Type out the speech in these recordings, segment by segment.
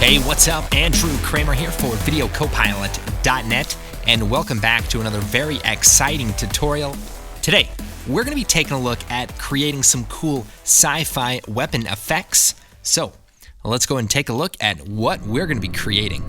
Hey, what's up? Andrew Kramer here for VideoCopilot.net, and welcome back to another very exciting tutorial. Today, we're going to be taking a look at creating some cool sci-fi weapon effects. So, let's go and take a look at what we're going to be creating.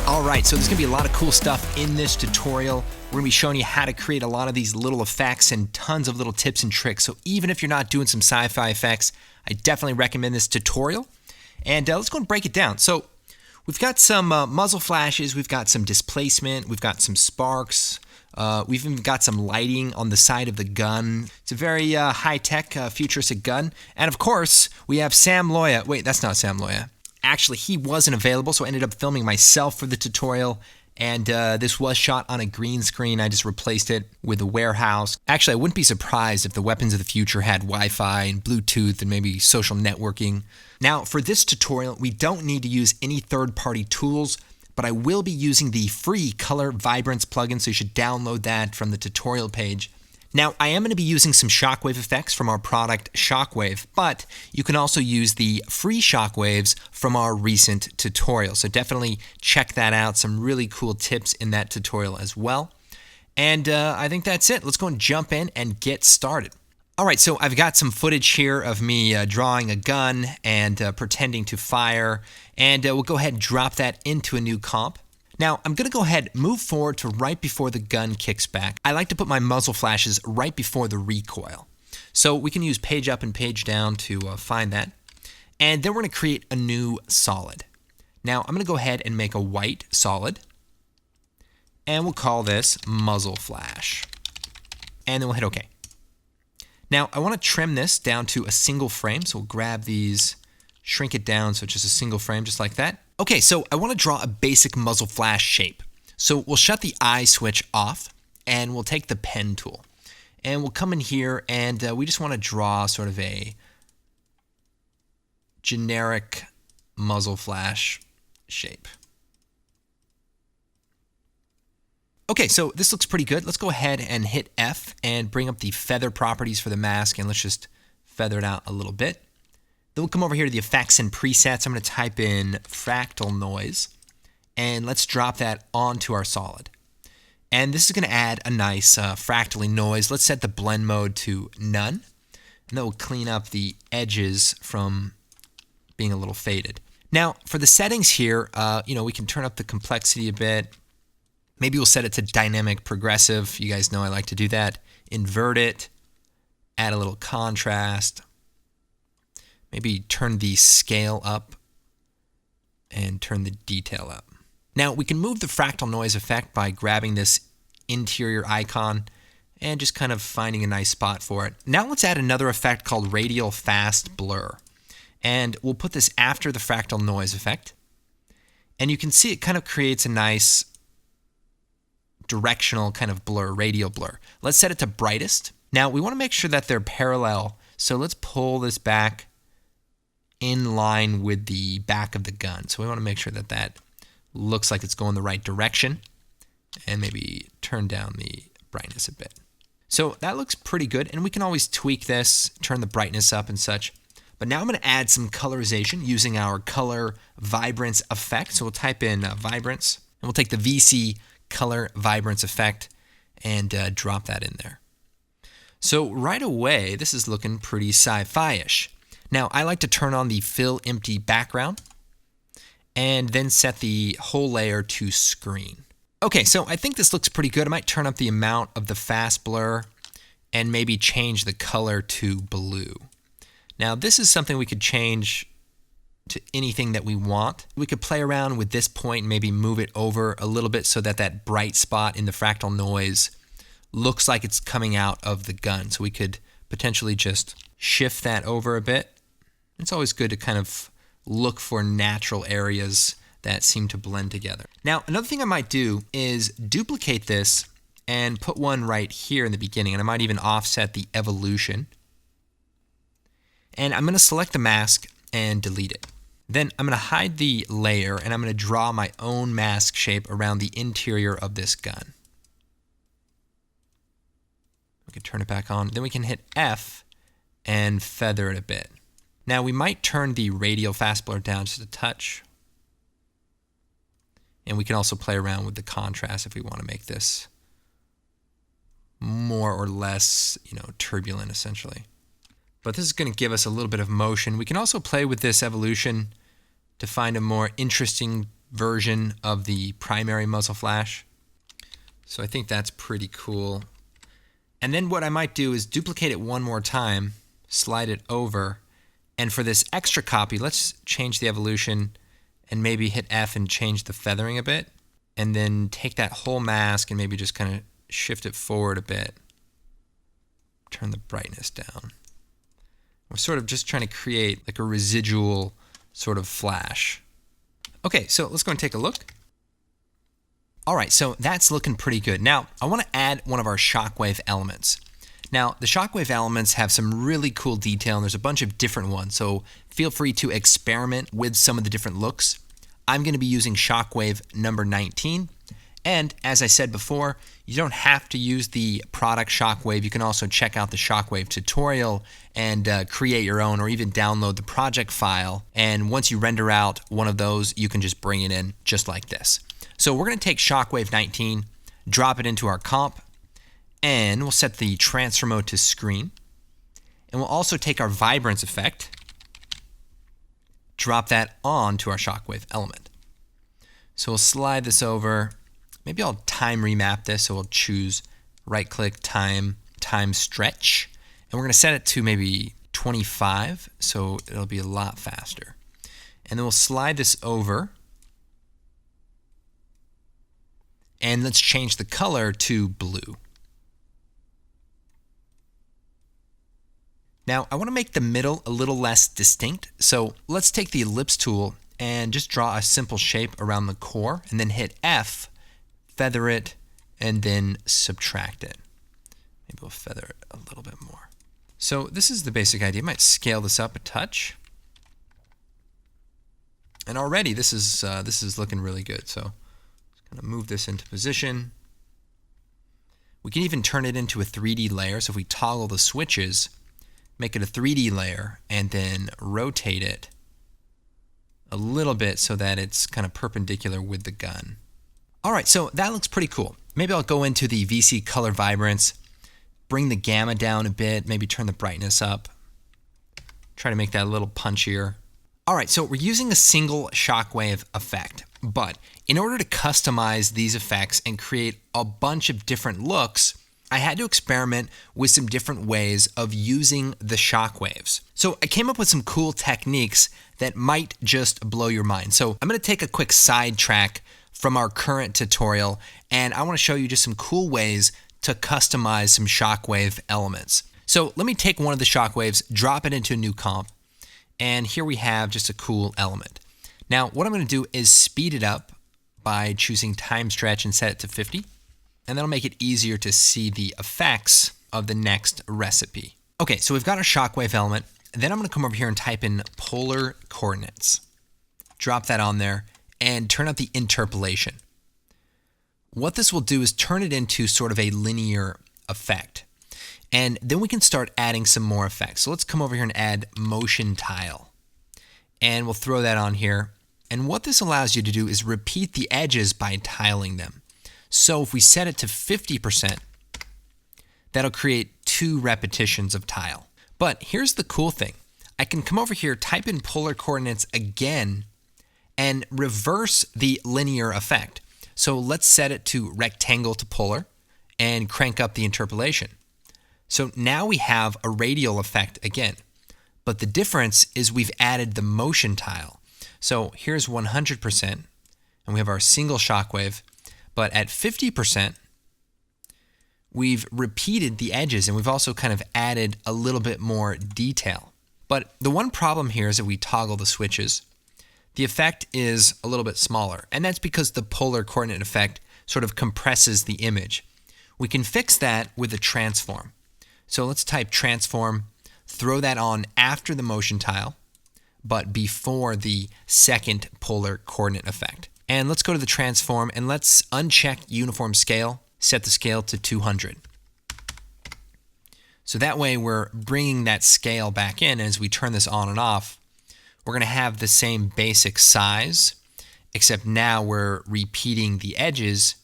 Alright, so there's going to be a lot of cool stuff in this tutorial. We're going to be showing you how to create a lot of these little effects and tons of little tips and tricks. So even if you're not doing some sci-fi effects, I definitely recommend this tutorial. And let's go and break it down. So we've got some muzzle flashes, we've got some displacement, we've got some sparks, we've even got some lighting on the side of the gun. It's a very high-tech, futuristic gun. And of course, we have Sam Loya. Wait, that's not Sam Loya. Actually, he wasn't available, so I ended up filming myself for the tutorial, and this was shot on a green screen. I just replaced it with a warehouse. Actually, I wouldn't be surprised if the weapons of the future had Wi-Fi and Bluetooth and maybe social networking. Now, for this tutorial, we don't need to use any third-party tools, but I will be using the free Color Vibrance plugin, so you should download that from the tutorial page. Now, I am going to be using some shockwave effects from our product Shockwave, but you can also use the free shockwaves from our recent tutorial. So definitely check that out. Some really cool tips in that tutorial as well. And I think that's it. Let's go and jump in and get started. All right, so I've got some footage here of me drawing a gun and pretending to fire. And we'll go ahead and drop that into a new comp. Now, I'm going to go ahead and move forward to right before the gun kicks back. I like to put my muzzle flashes right before the recoil. So we can use page up and page down to find that. And then we're going to create a new solid. Now, I'm going to go ahead and make a white solid. And we'll call this muzzle flash. And then we'll hit OK. Now, I want to trim this down to a single frame. So we'll grab these, shrink it down so it's just a single frame, just like that. Okay, so I want to draw a basic muzzle flash shape. So we'll shut the eye switch off, and we'll take the pen tool. And we'll come in here, and we just want to draw sort of a generic muzzle flash shape. Okay, so this looks pretty good. Let's go ahead and hit F and bring up the feather properties for the mask, and let's just feather it out a little bit. Then we'll come over here to the effects and presets. I'm going to type in fractal noise, and let's drop that onto our solid. And this is going to add a nice fractally noise. Let's set the blend mode to none, and that will clean up the edges from being a little faded. Now, for the settings here, we can turn up the complexity a bit. Maybe we'll set it to dynamic progressive. You guys know I like to do that. Invert it, add a little contrast. Maybe turn the scale up and turn the detail up. Now we can move the fractal noise effect by grabbing this interior icon and just kind of finding a nice spot for it. Now let's add another effect called radial fast blur. And we'll put this after the fractal noise effect. And you can see it kind of creates a nice directional kind of blur, radial blur. Let's set it to brightest. Now we want to make sure that they're parallel. So let's pull this back in line with the back of the gun. So we want to make sure that that looks like it's going the right direction, and maybe turn down the brightness a bit. So that looks pretty good, and we can always tweak this, turn the brightness up and such. But now I'm going to add some colorization using our color vibrance effect. So we'll type in vibrance, and we'll take the VC color vibrance effect and drop that in there. So right away, this is looking pretty sci-fi-ish. Now, I like to turn on the fill empty background and then set the whole layer to screen. Okay, so I think this looks pretty good. I might turn up the amount of the fast blur and maybe change the color to blue. Now, this is something we could change to anything that we want. We could play around with this point and maybe move it over a little bit so that that bright spot in the fractal noise looks like it's coming out of the gun. So we could potentially just shift that over a bit. It's always good to kind of look for natural areas that seem to blend together. Now, another thing I might do is duplicate this and put one right here in the beginning, and I might even offset the evolution. And I'm going to select the mask and delete it. Then I'm going to hide the layer, and I'm going to draw my own mask shape around the interior of this gun. We can turn it back on. Then we can hit F and feather it a bit. Now we might turn the radial fast blur down just a touch. And we can also play around with the contrast if we want to make this more or less, turbulent essentially. But this is going to give us a little bit of motion. We can also play with this evolution to find a more interesting version of the primary muzzle flash. So I think that's pretty cool. And then what I might do is duplicate it one more time, slide it over, and for this extra copy, let's change the evolution and maybe hit F and change the feathering a bit, and then take that whole mask and maybe just kind of shift it forward a bit. Turn the brightness down. We're sort of just trying to create like a residual sort of flash. Okay, so let's go and take a look. All right, so that's looking pretty good. Now, I want to add one of our shockwave elements. Now, the shockwave elements have some really cool detail, and there's a bunch of different ones, so feel free to experiment with some of the different looks. I'm going to be using shockwave number 19, and as I said before, you don't have to use the product shockwave. You can also check out the shockwave tutorial and create your own, or even download the project file, and once you render out one of those, you can just bring it in just like this. So we're going to take shockwave 19, drop it into our comp, and we'll set the transfer mode to screen. And we'll also take our vibrance effect, drop that onto our shockwave element. So we'll slide this over. Maybe I'll time remap this, so we'll choose right-click, time stretch. And we're going to set it to maybe 25, so it'll be a lot faster. And then we'll slide this over. And let's change the color to blue. Now, I want to make the middle a little less distinct, so let's take the ellipse tool and just draw a simple shape around the core, and then hit F, feather it, and then subtract it. Maybe we'll feather it a little bit more. So this is the basic idea. I might scale this up a touch. And already this is looking really good. So just going to move this into position. We can even turn it into a 3D layer. So if we toggle the switches, make it a 3D layer, and then rotate it a little bit so that it's kind of perpendicular with the gun. All right, so that looks pretty cool. Maybe I'll go into the VC color vibrance, bring the gamma down a bit, maybe turn the brightness up, try to make that a little punchier. All right, so we're using a single shockwave effect, but in order to customize these effects and create a bunch of different looks, I had to experiment with some different ways of using the shockwaves. So I came up with some cool techniques that might just blow your mind. So I'm going to take a quick sidetrack from our current tutorial, and I want to show you just some cool ways to customize some shockwave elements. So let me take one of the shockwaves, drop it into a new comp, and here we have just a cool element. Now what I'm going to do is speed it up by choosing time stretch and set it to 50. And that'll make it easier to see the effects of the next recipe. Okay, so we've got our shockwave element. Then I'm going to come over here and type in polar coordinates. Drop that on there and turn up the interpolation. What this will do is turn it into sort of a linear effect. And then we can start adding some more effects. So let's come over here and add motion tile. And we'll throw that on here. And what this allows you to do is repeat the edges by tiling them. So if we set it to 50%, that'll create 2 repetitions of tile. But here's the cool thing. I can come over here, type in polar coordinates again, and reverse the linear effect. So let's set it to rectangle to polar and crank up the interpolation. So now we have a radial effect again. But the difference is we've added the motion tile. So here's 100%, and we have our single shockwave. But at 50%, we've repeated the edges, and we've also kind of added a little bit more detail. But the one problem here is that we toggle the switches. The effect is a little bit smaller, and that's because the polar coordinate effect sort of compresses the image. We can fix that with a transform. So let's type transform, throw that on after the motion tile, but before the second polar coordinate effect. And let's go to the transform and let's uncheck uniform scale, set the scale to 200. So that way we're bringing that scale back in. As we turn this on and off, we're going to have the same basic size, except now we're repeating the edges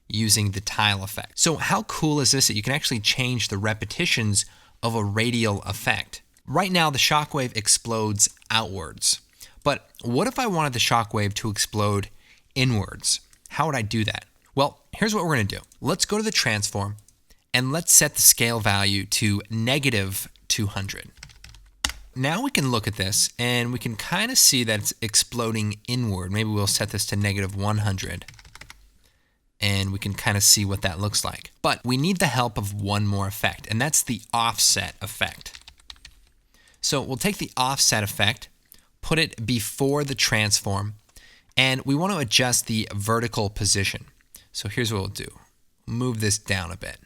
using the tile effect. So how cool is this that you can actually change the repetitions of a radial effect? Right now the shockwave explodes outwards, but what if I wanted the shockwave to explode inwards? How would I do that? Well, here's what we're going to do. Let's go to the transform and let's set the scale value to -200. Now we can look at this and we can kind of see that it's exploding inward. Maybe we'll set this to -100. And we can kind of see what that looks like. But we need the help of one more effect, and that's the offset effect. So we'll take the offset effect, put it before the transform, and we want to adjust the vertical position. So here's what we'll do. Move this down a bit.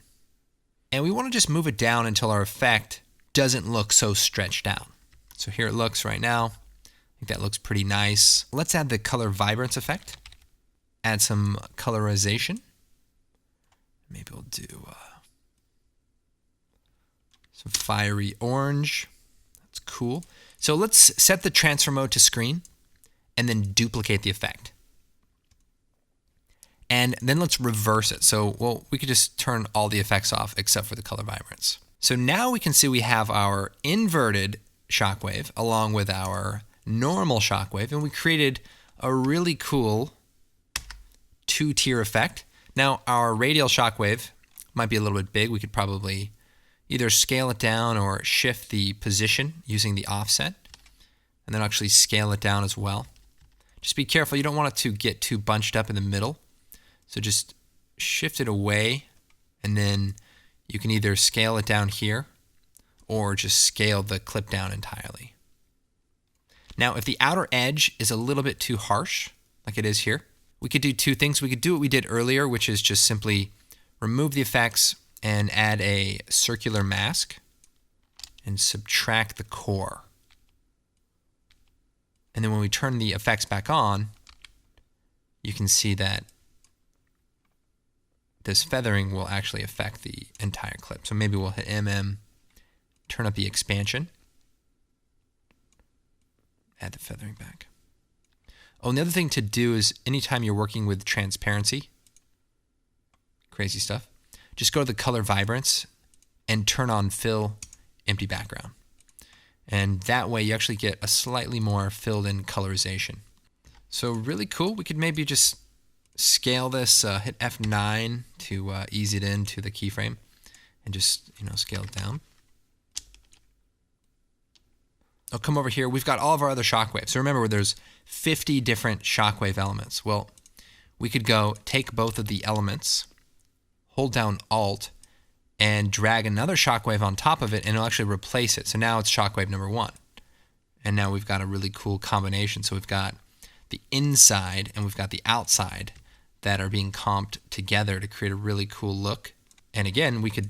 And we want to just move it down until our effect doesn't look so stretched out. So here it looks right now. I think that looks pretty nice. Let's add the color vibrance effect. Add some colorization. Maybe we'll do some fiery orange. That's cool. So let's set the transfer mode to screen and then duplicate the effect. And then let's reverse it. So, well, we could just turn all the effects off except for the color vibrance. So now we can see we have our inverted shockwave along with our normal shockwave, and we created a really cool 2-tier effect. Now our radial shockwave might be a little bit big. We could probably either scale it down or shift the position using the offset, and then actually scale it down as well. Just be careful, you don't want it to get too bunched up in the middle. So just shift it away, and then you can either scale it down here or just scale the clip down entirely. Now if the outer edge is a little bit too harsh, like it is here, we could do 2 things. We could do what we did earlier, which is just simply remove the effects and add a circular mask and subtract the core. And then when we turn the effects back on, you can see that this feathering will actually affect the entire clip. So maybe we'll hit MM, turn up the expansion, add the feathering back. Oh, and the other thing to do is anytime you're working with transparency, crazy stuff, just go to the color vibrance and turn on fill empty background. And that way you actually get a slightly more filled in colorization. So really cool. We could maybe just scale this, hit F9 to ease it into the keyframe and just, scale it down. I'll come over here. We've got all of our other shockwaves. So remember, there's 50 different shockwave elements. Well, we could go take both of the elements, hold down Alt, and drag another shockwave on top of it, and it'll actually replace it. So now it's shockwave number 1. And now we've got a really cool combination. So we've got the inside and we've got the outside that are being comped together to create a really cool look. And again, we could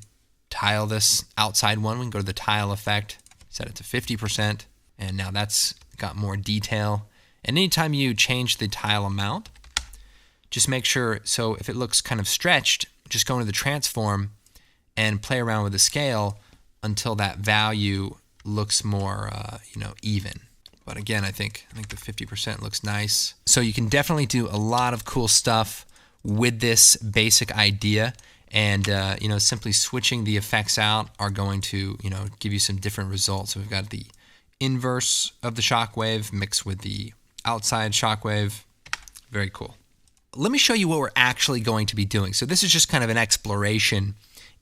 tile this outside one. We can go to the tile effect, set it to 50%, and now that's got more detail. And anytime you change the tile amount, just make sure, so if it looks kind of stretched, just go into the transform and play around with the scale until that value looks more, even. But again, I think the 50% looks nice. So you can definitely do a lot of cool stuff with this basic idea. And, simply switching the effects out are going to, give you some different results. So we've got the inverse of the shockwave mixed with the outside shockwave. Very cool. Let me show you what we're actually going to be doing. So this is just kind of an exploration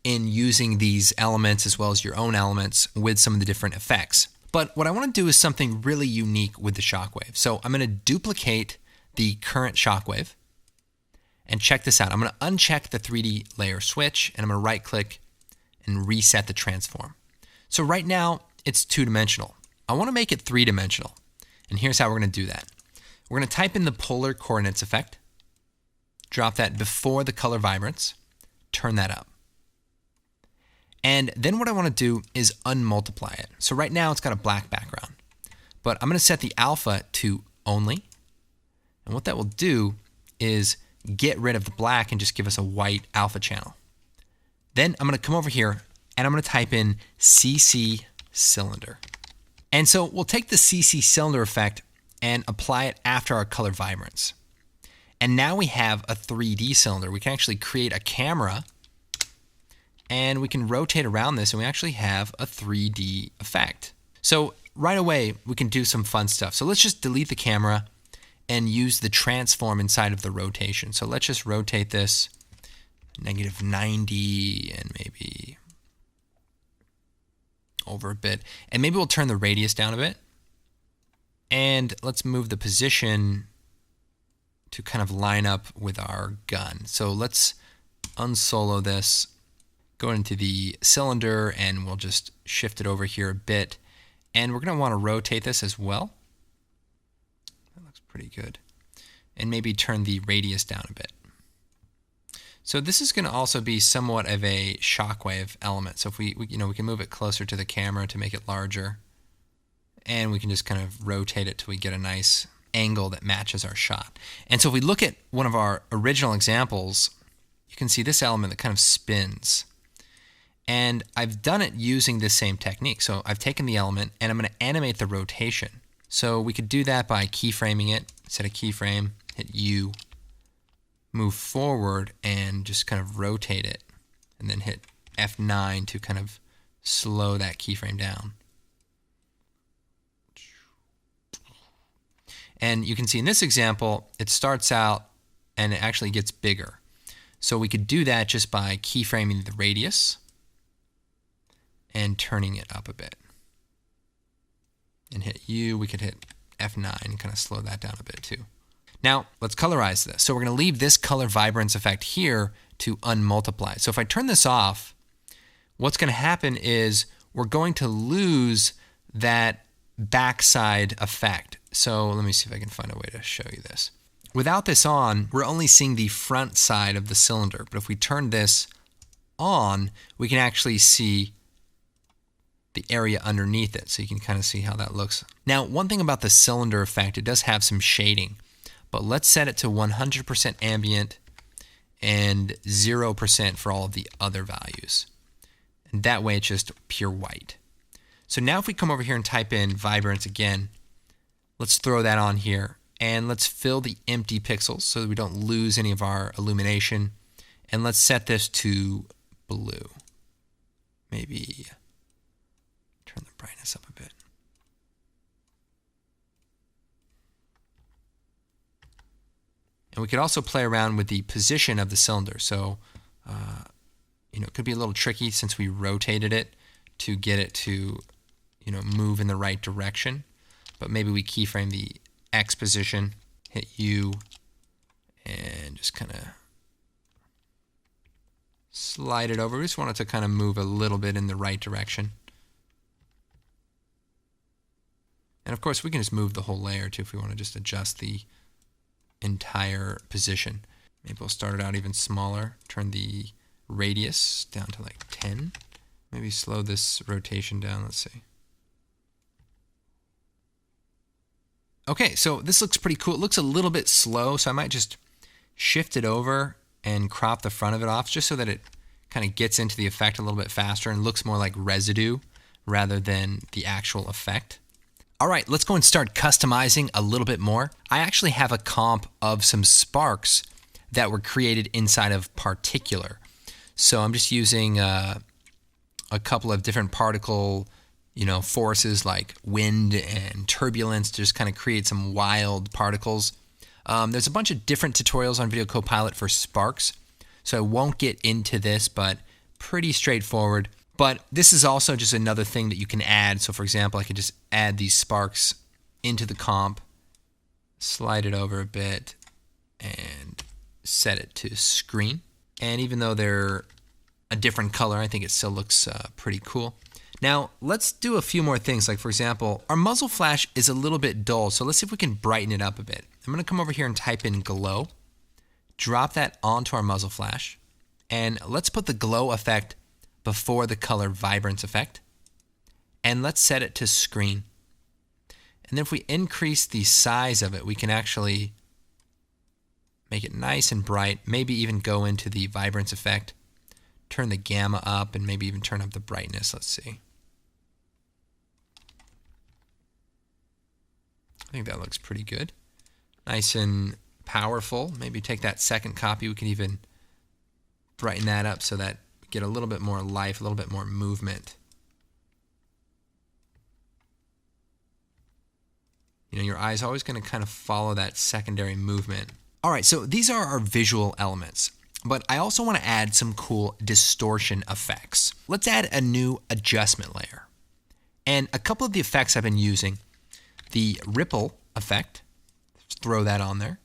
in using these elements as well as your own elements with some of the different effects. But what I want to do is something really unique with the shockwave. So I'm going to duplicate the current shockwave. And check this out. I'm going to uncheck the 3D layer switch, and I'm going to right click and reset the transform. So right now it's 2-dimensional. I want to make it 3-dimensional. And here's how we're going to do that. We're going to type in the polar coordinates effect, drop that before the color vibrance, turn that up. And then what I want to do is unmultiply it. So right now it's got a black background, but I'm going to set the alpha to only. And what that will do is get rid of the black and just give us a white alpha channel. Then I'm going to come over here and I'm going to type in CC cylinder. And so we'll take the CC cylinder effect and apply it after our color vibrance. And now we have a 3D cylinder. We can actually create a camera and we can rotate around this and we actually have a 3D effect. So right away, we can do some fun stuff. So let's just delete the camera and use the transform inside of the rotation. So let's just rotate this -90 and maybe over a bit. And maybe we'll turn the radius down a bit. And let's move the position to kind of line up with our gun. So let's unsolo this, go into the cylinder, and we'll just shift it over here a bit. And we're going to want to rotate this as well. That looks pretty good. And maybe turn the radius down a bit. So this is going to also be somewhat of a shockwave element. So if we can move it closer to the camera to make it larger. And we can just kind of rotate it till we get a nice angle that matches our shot. And so if we look at one of our original examples, you can see this element that kind of spins. And I've done it using this same technique. So I've taken the element and I'm going to animate the rotation. So we could do that by keyframing it, set a keyframe, hit U, move forward and just kind of rotate it, and then hit F9 to kind of slow that keyframe down. And you can see in this example, it starts out and it actually gets bigger. So we could do that just by keyframing the radius and turning it up a bit. And hit U, we could hit F9 and kind of slow that down a bit too. Now, let's colorize this. So we're going to leave this color vibrance effect here to unmultiply. So if I turn this off, what's going to happen is we're going to lose that backside effect. So let me see if I can find a way to show you this. Without this on, we're only seeing the front side of the cylinder. But if we turn this on, we can actually see the area underneath it. So you can kind of see how that looks. Now, one thing about the cylinder effect, it does have some shading. But let's set it to 100% ambient and 0% for all of the other values. And that way it's just pure white. So now if we come over here and type in vibrance again, let's throw that on here. And let's fill the empty pixels so that we don't lose any of our illumination. And let's set this to blue. Maybe turn the brightness up a bit. And we could also play around with the position of the cylinder. So, it could be a little tricky since we rotated it to get it to, move in the right direction. But maybe we keyframe the X position, hit U, and just kind of slide it over. We just want it to kind of move a little bit in the right direction. And of course, we can just move the whole layer too if we want to just adjust the entire position. Maybe we'll start it out even smaller, turn the radius down to like 10. Maybe slow this rotation down, let's see. Okay, so this looks pretty cool. It looks a little bit slow, so I might just shift it over and crop the front of it off just so that it kind of gets into the effect a little bit faster and looks more like residue rather than the actual effect. All right, let's go and start customizing a little bit more. I actually have a comp of some sparks that were created inside of particular. So I'm just using a couple of different particle, forces like wind and turbulence to just kind of create some wild particles. There's a bunch of different tutorials on Video Copilot for sparks, so I won't get into this, but pretty straightforward. But this is also just another thing that you can add. So for example, I could just add these sparks into the comp, slide it over a bit, and set it to screen. And even though they're a different color, I think it still looks pretty cool. Now, let's do a few more things. Like for example, our muzzle flash is a little bit dull, so let's see if we can brighten it up a bit. I'm gonna come over here and type in glow, drop that onto our muzzle flash, and let's put the glow effect before the color vibrance effect, and let's set it to screen. And then if we increase the size of it, we can actually make it nice and bright, maybe even go into the vibrance effect, turn the gamma up, and maybe even turn up the brightness. Let's see. I think that looks pretty good. Nice and powerful. Maybe take that second copy, we can even brighten that up so that we get a little bit more life, a little bit more movement. Your eye's always going to kind of follow that secondary movement. All right, so these are our visual elements, but I also want to add some cool distortion effects. Let's add a new adjustment layer. And a couple of the effects I've been using, the ripple effect, let's throw that on there.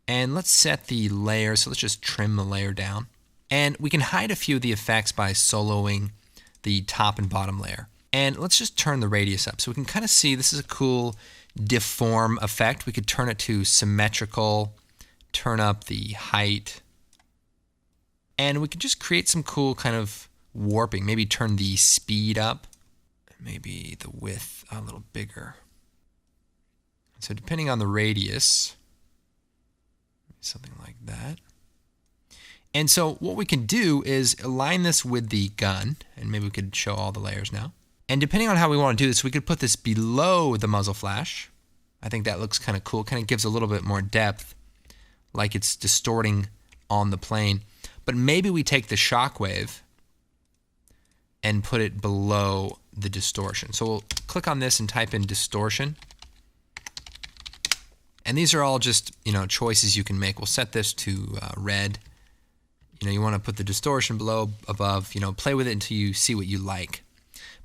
And let's set the layer, so let's just trim the layer down. And we can hide a few of the effects by soloing the top and bottom layer. And let's just turn the radius up so we can kind of see this is a cool deform effect. We could turn it to symmetrical, turn up the height, and we could just create some cool kind of warping. Maybe turn the speed up, maybe the width a little bigger. So depending on the radius, something like that. And so what we can do is align this with the gun, and maybe we could show all the layers now. And depending on how we want to do this, we could put this below the muzzle flash. I think that looks kind of cool, kind of gives a little bit more depth, like it's distorting on the plane. But maybe we take the shockwave and put it below the distortion. So we'll click on this and type in distortion. And these are all just, choices you can make. We'll set this to red. You want to put the distortion below, above, play with it until you see what you like.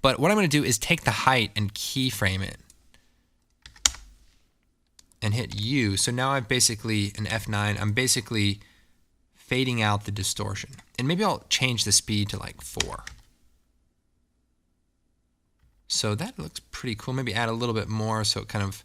But what I'm going to do is take the height and keyframe it and hit U. So now I've basically, an F9, I'm basically fading out the distortion. And maybe I'll change the speed to like 4. So that looks pretty cool. Maybe add a little bit more so it kind of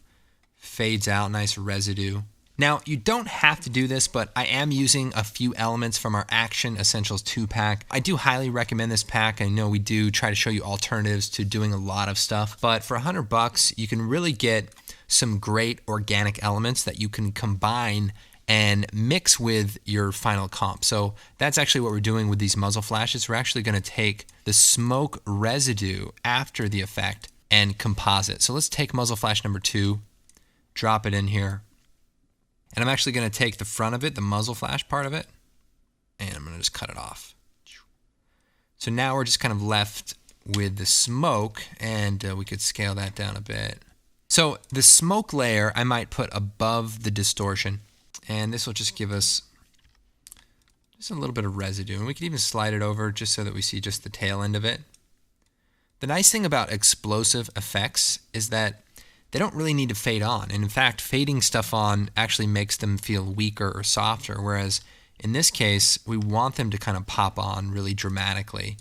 fades out, nice residue. Now, you don't have to do this, but I am using a few elements from our Action Essentials 2-pack. I do highly recommend this pack. I know we do try to show you alternatives to doing a lot of stuff, but for $100, you can really get some great organic elements that you can combine and mix with your final comp. So that's actually what we're doing with these muzzle flashes. We're actually going to take the smoke residue after the effect and composite. So let's take muzzle flash number 2, drop it in here. And I'm actually going to take the front of it, the muzzle flash part of it, and I'm going to just cut it off. So now we're just kind of left with the smoke, and we could scale that down a bit. So the smoke layer I might put above the distortion, and this will just give us just a little bit of residue. And we can even slide it over just so that we see just the tail end of it. The nice thing about explosive effects is that they don't really need to fade on. And in fact, fading stuff on actually makes them feel weaker or softer, whereas in this case, we want them to kind of pop on really dramatically.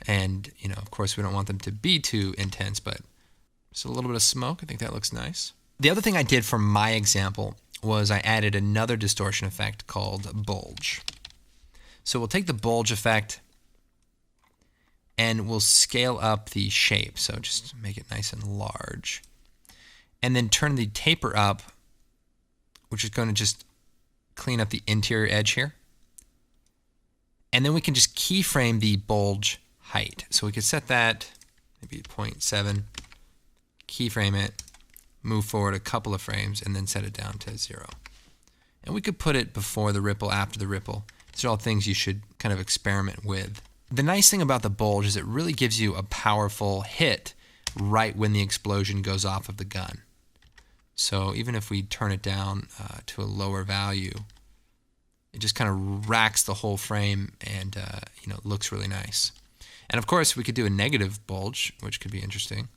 And, of course, we don't want them to be too intense, but just a little bit of smoke. I think that looks nice. The other thing I did for my example was I added another distortion effect called bulge. So we'll take the bulge effect and we'll scale up the shape. So just make it nice and large. And then turn the taper up, which is going to just clean up the interior edge here. And then we can just keyframe the bulge height. So we could set that maybe 0.7, keyframe it, move forward a couple of frames, and then set it down to 0. And we could put it before the ripple, after the ripple. These are all things you should kind of experiment with. The nice thing about the bulge is it really gives you a powerful hit right when the explosion goes off of the gun. So even if we turn it down to a lower value, it just kind of racks the whole frame and looks really nice. And of course, we could do a negative bulge, which could be interesting.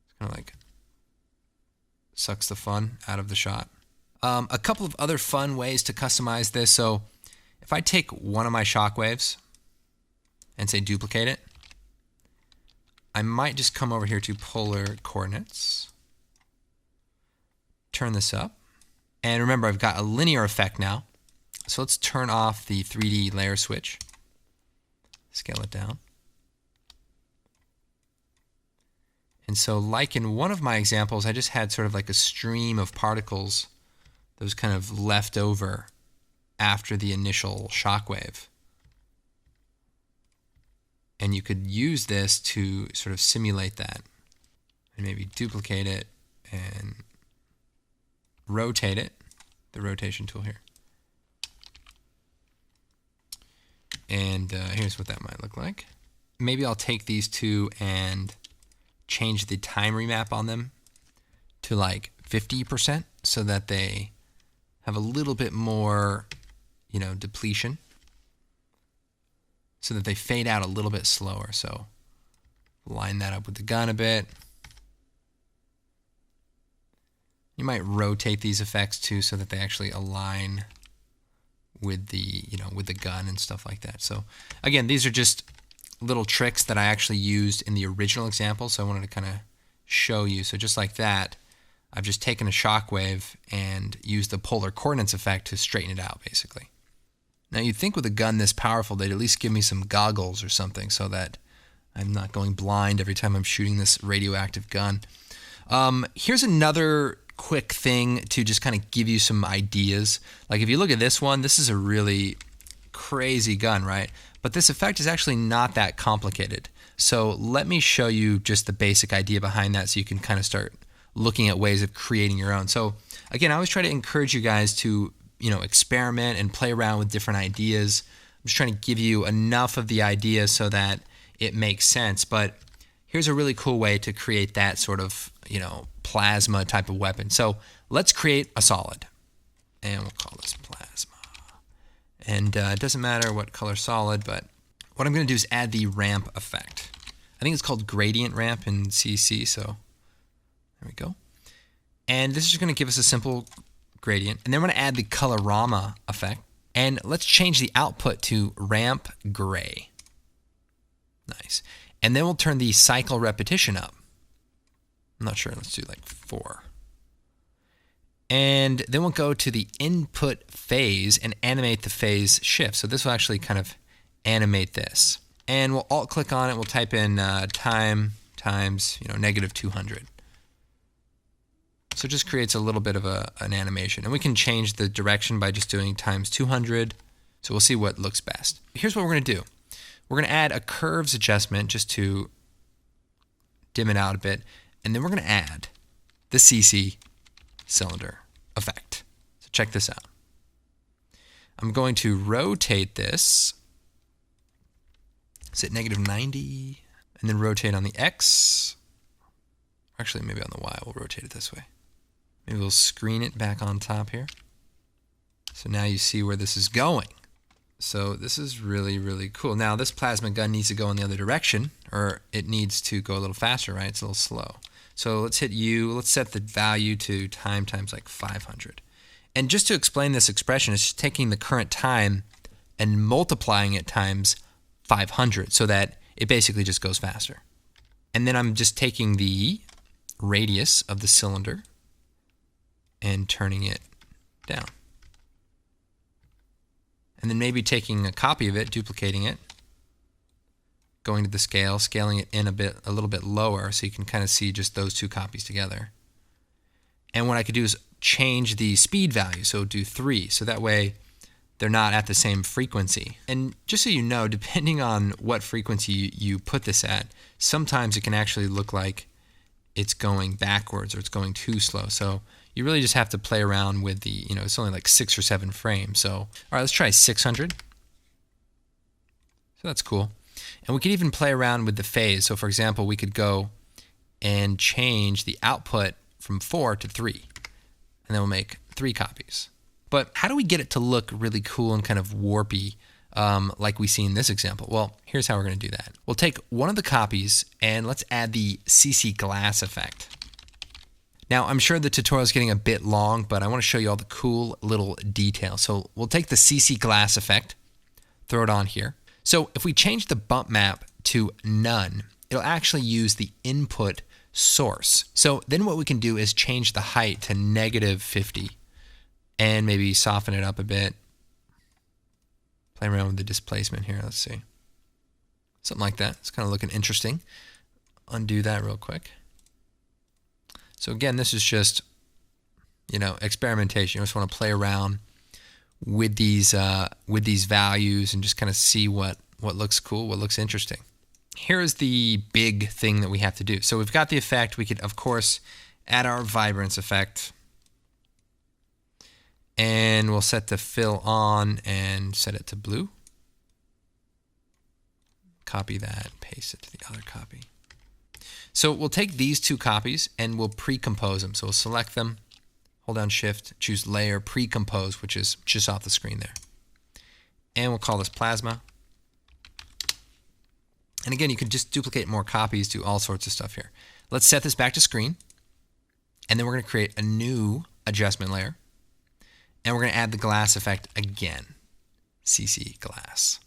It's kind of like sucks the fun out of the shot. A couple of other fun ways to customize this. So if I take one of my shockwaves and say duplicate it, I might just come over here to polar coordinates, turn this up, and remember I've got a linear effect now. So let's turn off the 3D layer switch, scale it down. And so like in one of my examples, I just had sort of like a stream of particles that was kind of left over after the initial shockwave. And you could use this to sort of simulate that. And maybe duplicate it and rotate it, the rotation tool here. And here's what that might look like. Maybe I'll take these two and change the time remap on them to like 50% so that they have a little bit more, depletion, so that they fade out a little bit slower. So line that up with the gun a bit. You might rotate these effects too so that they actually align with the, with the gun and stuff like that. So again, these are just little tricks that I actually used in the original example. So I wanted to kind of show you. So just like that, I've just taken a shockwave and used the polar coordinates effect to straighten it out, basically. Now you'd think with a gun this powerful, they'd at least give me some goggles or something so that I'm not going blind every time I'm shooting this radioactive gun. Here's another quick thing to just kind of give you some ideas. Like if you look at this one, this is a really crazy gun, right? But this effect is actually not that complicated. So let me show you just the basic idea behind that so you can kind of start looking at ways of creating your own. So again, I always try to encourage you guys to, experiment and play around with different ideas. I'm just trying to give you enough of the idea so that it makes sense. But here's a really cool way to create that sort of, plasma type of weapon. So let's create a solid. And we'll call this plasma. And it doesn't matter what color solid, but what I'm going to do is add the ramp effect. I think it's called gradient ramp in CC, so there we go. And this is just going to give us a simple gradient. And then we're going to add the colorama effect. And let's change the output to ramp gray. Nice. And then we'll turn the cycle repetition up. I'm not sure. Let's do like 4. And then we'll go to the input phase and animate the phase shift. So this will actually kind of animate this. And we'll alt click on it. We'll type in time times negative 200. So it just creates a little bit of an animation. And we can change the direction by just doing times 200. So we'll see what looks best. Here's what we're going to do. We're going to add a curves adjustment just to dim it out a bit. And then we're going to add the CC cylinder effect. So check this out. I'm going to rotate this. Is it negative 90? And then rotate on the X. Actually, maybe on the Y, we'll rotate it this way. Maybe we'll screen it back on top here. So now you see where this is going. So this is really, really cool. Now this plasma gun needs to go in the other direction, or it needs to go a little faster, right? It's a little slow. So let's hit U. Let's set the value to time times like 500. And just to explain this expression, it's just taking the current time and multiplying it times 500 so that it basically just goes faster. And then I'm just taking the radius of the cylinder and turning it down. And then maybe taking a copy of it, duplicating it, going to the scale, scaling it in a little bit lower so you can kind of see just those two copies together. And what I could do is change the speed value, so do 3. So that way they're not at the same frequency. And just so you know, depending on what frequency you put this at, sometimes it can actually look like it's going backwards or it's going too slow. So you really just have to play around with the, it's only like 6 or 7 frames. So, all right, let's try 600. So that's cool. And we could even play around with the phase. So for example, we could go and change the output from 4 to 3. And then we'll make 3 copies. But how do we get it to look really cool and kind of warpy like we see in this example? Well, here's how we're going to do that. We'll take one of the copies and let's add the CC glass effect. Now, I'm sure the tutorial is getting a bit long, but I want to show you all the cool little details. So we'll take the CC glass effect, throw it on here. So if we change the bump map to none, it'll actually use the input source. So then what we can do is change the height to -50 and maybe soften it up a bit. Play around with the displacement here. Let's see. Something like that. It's kind of looking interesting. Undo that real quick. So again, this is just, experimentation. You just want to play around with these values and just kind of see what looks cool, what looks interesting. Here's the big thing that we have to do. So we've got the effect. We could, of course, add our vibrance effect. And we'll set the fill on and set it to blue. Copy that, paste it to the other copy. So we'll take these 2 copies and we'll pre-compose them. So we'll select them, hold down Shift, choose Layer, Pre-Compose, which is just off the screen there. And we'll call this Plasma. And again, you can just duplicate more copies, do all sorts of stuff here. Let's set this back to screen. And then we're going to create a new adjustment layer. And we're going to add the glass effect again, CC glass.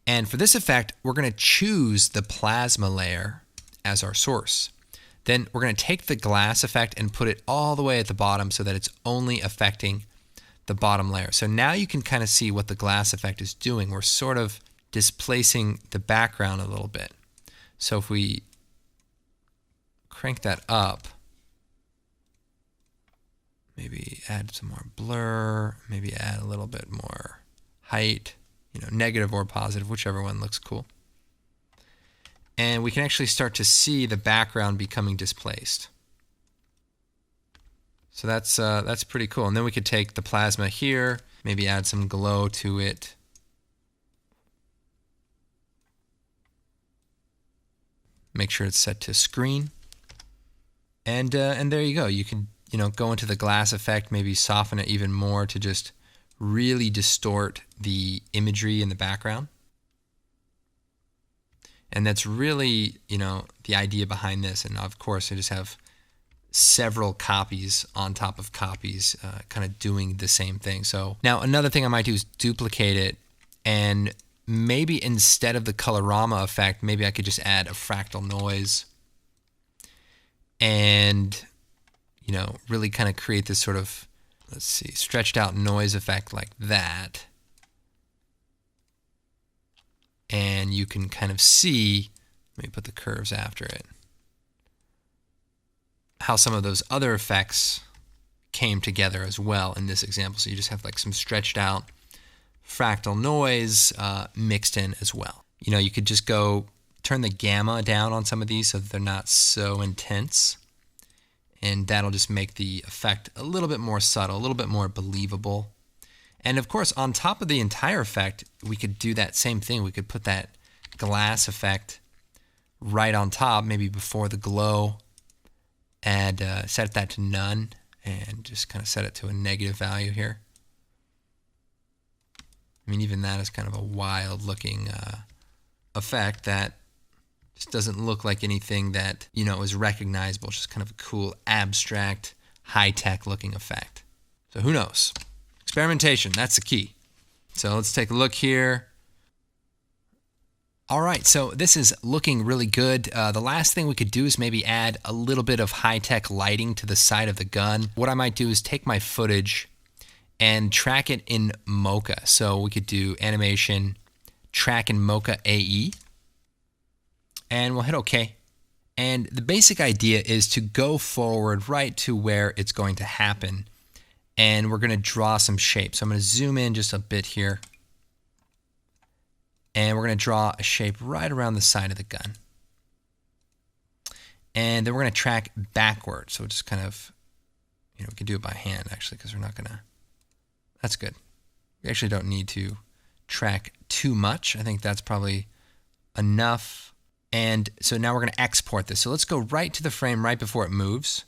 And for this effect, we're going to choose the plasma layer as our source. Then we're going to take the glass effect and put it all the way at the bottom so that it's only affecting the bottom layer. So now you can kind of see what the glass effect is doing. We're sort of displacing the background a little bit. So if we crank that up, maybe add some more blur, maybe add a little bit more height, negative or positive, whichever one looks cool. And we can actually start to see the background becoming displaced. So that's pretty cool. And then we could take the plasma here, maybe add some glow to it. Make sure it's set to screen. And there you go. You can go into the glass effect, maybe soften it even more to just really distort the imagery in the background. And that's really, the idea behind this. And of course, I just have several copies on top of copies kind of doing the same thing. So now another thing I might do is duplicate it, and maybe instead of the colorama effect, maybe I could just add a fractal noise and really kind of create this sort of, let's see, stretched out noise effect like that. And you can kind of see, let me put the curves after it, how some of those other effects came together as well in this example. So you just have like some stretched out fractal noise mixed in as well. You could just go turn the gamma down on some of these so that they're not so intense. And that'll just make the effect a little bit more subtle, a little bit more believable. And of course, on top of the entire effect, we could do that same thing. We could put that glass effect right on top, maybe before the glow, and set that to none, and just kind of set it to a negative value here. I mean, even that is kind of a wild looking effect that just doesn't look like anything that, is recognizable. It's just kind of a cool, abstract, high-tech looking effect. So who knows? Experimentation, that's the key. So let's take a look here. All right, so this is looking really good. The last thing we could do is maybe add a little bit of high-tech lighting to the side of the gun. What I might do is take my footage and track it in Mocha. So we could do animation, track in Mocha AE, and we'll hit OK. And the basic idea is to go forward right to where it's going to happen and we're going to draw some shapes. So I'm going to zoom in just a bit here, and we're going to draw a shape right around the side of the gun. And then we're going to track backward. So just kind of, we can do it by hand actually, because we're not going to, that's good. We actually don't need to track too much. I think that's probably enough. And so now we're going to export this. So let's go right to the frame right before it moves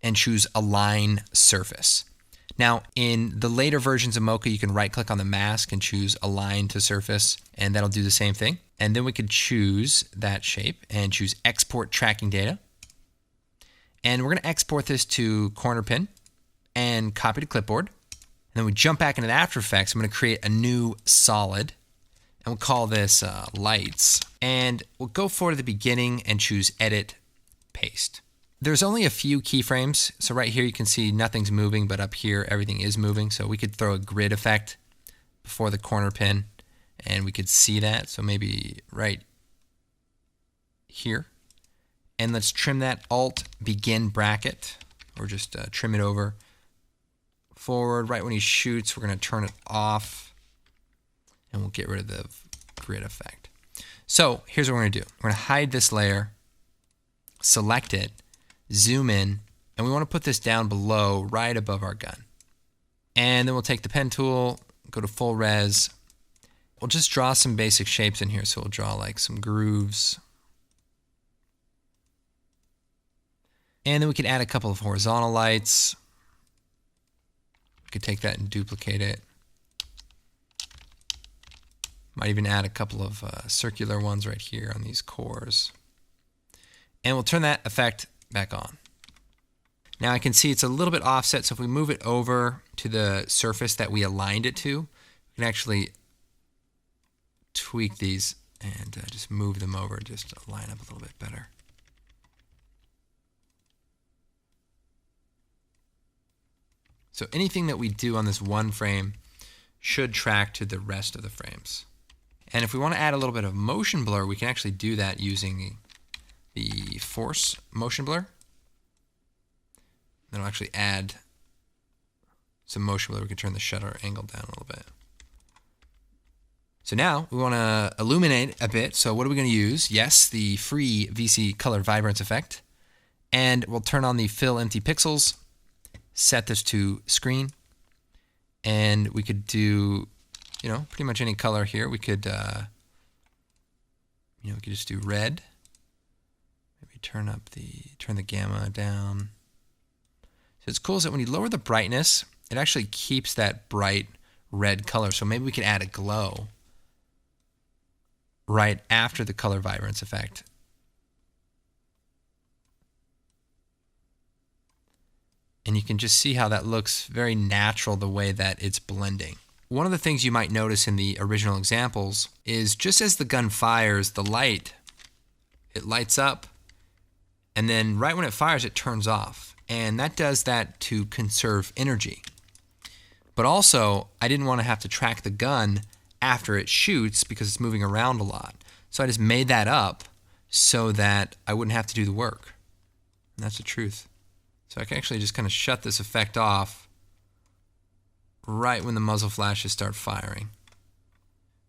and choose Align Surface. Now, in the later versions of Mocha, you can right-click on the mask and choose Align to Surface, and that'll do the same thing. And then we could choose that shape and choose Export Tracking Data. And we're going to export this to corner pin and copy to clipboard. And then we jump back into the After Effects. I'm going to create a new solid, and we'll call this Lights. And we'll go forward to the beginning and choose Edit, Paste. There's only a few keyframes. So right here you can see nothing's moving, but up here everything is moving. So we could throw a grid effect before the corner pin, and we could see that. So maybe right here. And let's trim that Alt Begin bracket, or just trim it over forward. Right when he shoots, we're going to turn it off, and we'll get rid of the grid effect. So here's what we're going to do. We're going to hide this layer, select it, zoom in, and we want to put this down below, right above our gun. And then we'll take the pen tool, go to full res. We'll just draw some basic shapes in here. So we'll draw like some grooves. And then we could add a couple of horizontal lights. We could take that and duplicate it. Might even add a couple of circular ones right here on these cores. And we'll turn that effect back on. Now I can see it's a little bit offset, so if we move it over to the surface that we aligned it to, we can actually tweak these and just move them over just to line up a little bit better. So anything that we do on this one frame should track to the rest of the frames. And if we want to add a little bit of motion blur, we can actually do that using the force motion blur. Then I'll actually add some motion blur. We can turn the shutter angle down a little bit. So now we want to illuminate a bit. So what are we going to use? Yes, the free VC Color Vibrance effect. And we'll turn on the Fill Empty Pixels, set this to screen, and we could do, pretty much any color here. We could, we could just do red. Turn the gamma down. So it's cool is that when you lower the brightness, it actually keeps that bright red color. So maybe we could add a glow right after the color vibrance effect. And you can just see how that looks very natural the way that it's blending. One of the things you might notice in the original examples is just as the gun fires, the light, it lights up. And then right when it fires, it turns off. And that does that to conserve energy. But also, I didn't want to have to track the gun after it shoots because it's moving around a lot. So I just made that up so that I wouldn't have to do the work. And that's the truth. So I can actually just kind of shut this effect off right when the muzzle flashes start firing.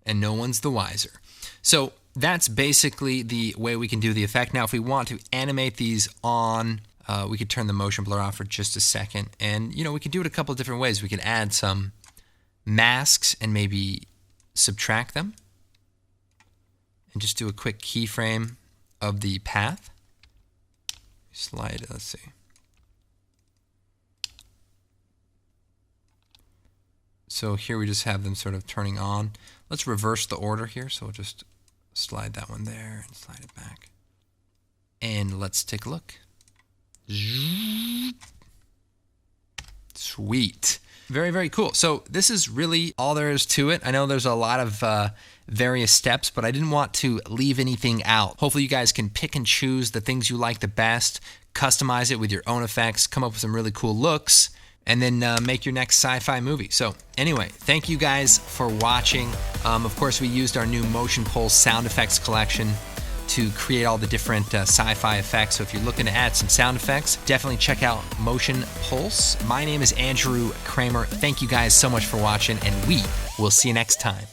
And no one's the wiser. So that's basically the way we can do the effect. Now, if we want to animate these on, we could turn the motion blur off for just a second. And, we could do it a couple of different ways. We could add some masks and maybe subtract them. And just do a quick keyframe of the path. Slide it, let's see. So here we just have them sort of turning on. Let's reverse the order here. So we'll just slide that one there and slide it back. And let's take a look. Sweet. Very, very cool. So this is really all there is to it. I know there's a lot of various steps, but I didn't want to leave anything out. Hopefully you guys can pick and choose the things you like the best, customize it with your own effects, come up with some really cool looks, and then make your next sci-fi movie. So anyway, thank you guys for watching. Of course, we used our new Motion Pulse sound effects collection. to create all the different sci-fi effects. So if you're looking to add some sound effects, definitely check out Motion Pulse. My name is Andrew Kramer. Thank you guys so much for watching, and we will see you next time.